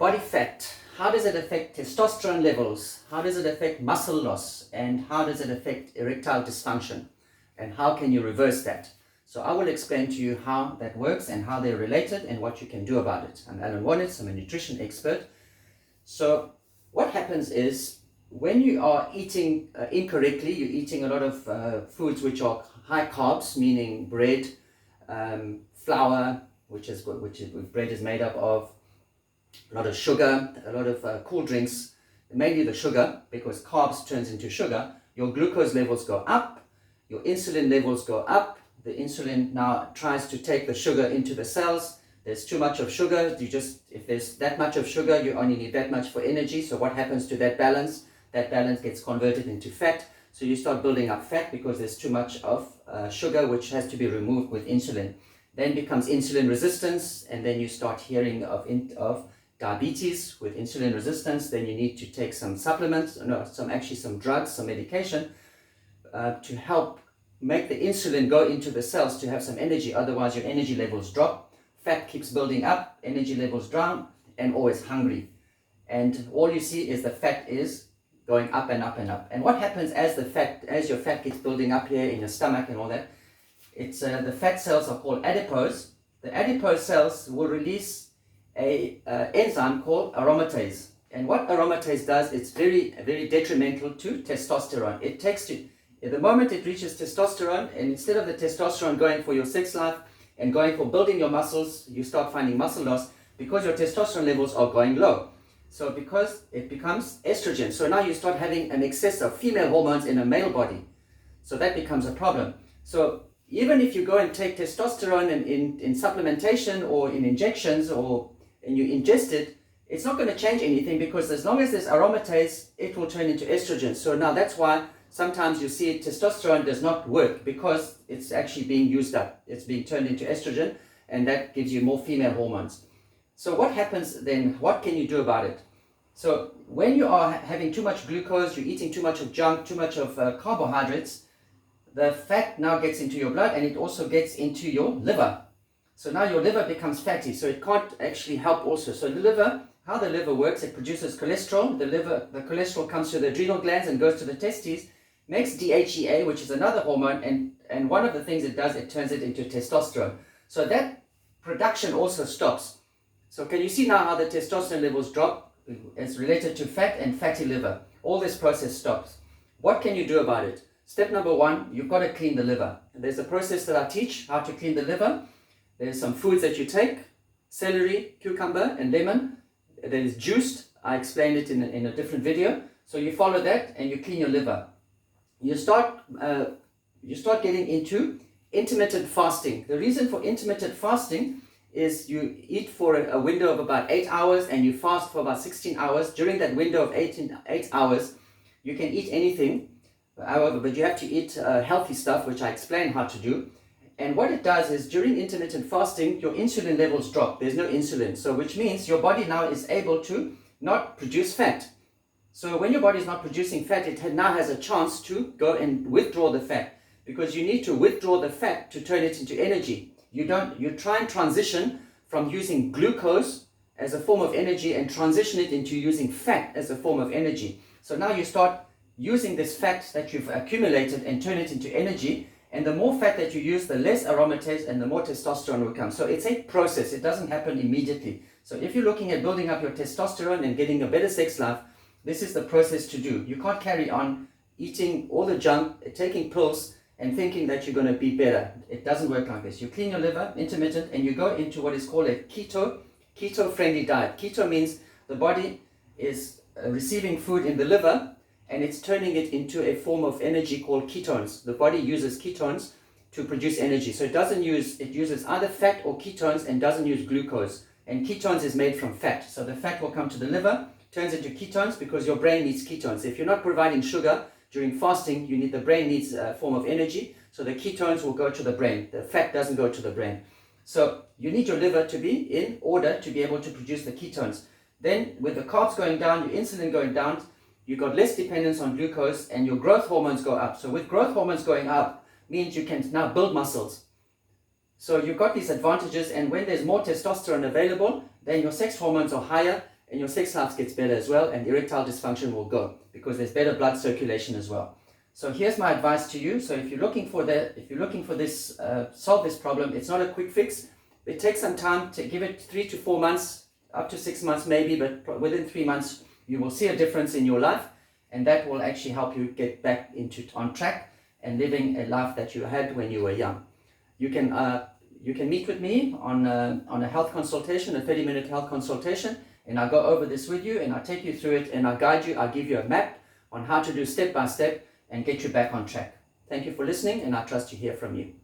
body fat, how does it affect testosterone levels? How does it affect muscle loss? And how does it affect erectile dysfunction? And how can you reverse that? So I will explain to you how that works and how they're related and what you can do about it. I'm Alan Wonitz, I'm a nutrition expert. So what happens is when you are eating incorrectly, you're eating a lot of foods which are high carbs, meaning bread, flour, which bread is made up of, a lot of sugar, a lot of cool drinks, mainly the sugar, because carbs turns into sugar. Your glucose levels go up, your insulin levels go up. The insulin now tries to take the sugar into the cells. There's too much of sugar. If there's that much of sugar, you only need that much for energy. So what happens to that balance? That balance gets converted into fat. So you start building up fat because there's too much of sugar, which has to be removed with insulin. Then becomes insulin resistance, and then you start hearing of diabetes with insulin resistance. Then you need to take some supplements, some drugs, some medication to help make the insulin go into the cells to have some energy. Otherwise your energy levels drop, fat keeps building up, energy levels down, and always hungry. And all you see is the fat is going up and up and up. And what happens as your fat gets building up here in your stomach and all that, it's the fat cells are called adipose. The adipose cells will release a enzyme called aromatase. And what aromatase does, it's very, very detrimental to testosterone. The moment it reaches testosterone, and instead of the testosterone going for your sex life and going for building your muscles, you start finding muscle loss because your testosterone levels are going low. So because it becomes estrogen. So now you start having an excess of female hormones in a male body. So that becomes a problem. So even if you go and take testosterone in supplementation or in injections and you ingest it, it's not going to change anything, because as long as there's aromatase, it will turn into estrogen. So now that's why sometimes you see testosterone does not work, because it's actually being used up. It's being turned into estrogen, and that gives you more female hormones. So what happens then? What can you do about it? So when you are having too much glucose, you're eating too much of junk, too much of carbohydrates, the fat now gets into your blood, and it also gets into your liver. So now your liver becomes fatty, so it can't actually help also. So the liver, how the liver works, it produces cholesterol. The cholesterol comes to the adrenal glands and goes to the testes, makes DHEA, which is another hormone, and one of the things it does, it turns it into testosterone. So that production also stops. So can you see now how the testosterone levels drop? It's related to fat and fatty liver. All this process stops. What can you do about it? Step number one, you've got to clean the liver. And there's a process that I teach how to clean the liver. There's some foods that you take: celery, cucumber, and lemon. That is juiced. I explained it in a different video. So you follow that and you clean your liver. You start getting into intermittent fasting. The reason for intermittent fasting is you eat for a window of about 8 hours and you fast for about 16 hours. During that window of 8 hours, you can eat anything, however, but you have to eat healthy stuff, which I explain how to do. And what it does is, during intermittent fasting, your insulin levels drop. There's no insulin, so which means your body now is able to not produce fat. So when your body is not producing fat, it now has a chance to go and withdraw the fat, because you need to withdraw the fat to turn it into energy. You try and transition from using glucose as a form of energy and transition it into using fat as a form of energy. So now you start using this fat that you've accumulated and turn it into energy. And the more fat that you use, the less aromatase and the more testosterone will come. So it's a process. It doesn't happen immediately. So if you're looking at building up your testosterone and getting a better sex life, this is the process to do. You can't carry on eating all the junk, taking pills, and thinking that you're going to be better. It doesn't work like this. You clean your liver, intermittent, and you go into what is called a keto-friendly diet. Keto means the body is receiving food in the liver, and it's turning it into a form of energy called ketones. The body uses ketones to produce energy. So it uses either fat or ketones, and doesn't use glucose. And ketones is made from fat. So the fat will come to the liver, turns into ketones, because your brain needs ketones. If you're not providing sugar during fasting, the brain needs a form of energy. So the ketones will go to the brain. The fat doesn't go to the brain. So you need your liver to be in order to be able to produce the ketones. Then with the carbs going down, your insulin going down, you've got less dependence on glucose, and your growth hormones go up. So with growth hormones going up, means you can now build muscles. So you've got these advantages, and when there's more testosterone available, then your sex hormones are higher, and your sex life gets better as well, and erectile dysfunction will go because there's better blood circulation as well. So here's my advice to you. So if you're looking for this, solve this problem, it's not a quick fix. It takes some time. To give it 3 to 4 months, up to 6 months maybe, but within 3 months you will see a difference in your life, and that will actually help you get back on track and living a life that you had when you were young. You can meet with me on a health consultation, a 30-minute health consultation, and I'll go over this with you, and I'll take you through it, and I'll guide you. I'll give you a map on how to do step by step and get you back on track. Thank you for listening, and I trust to hear from you.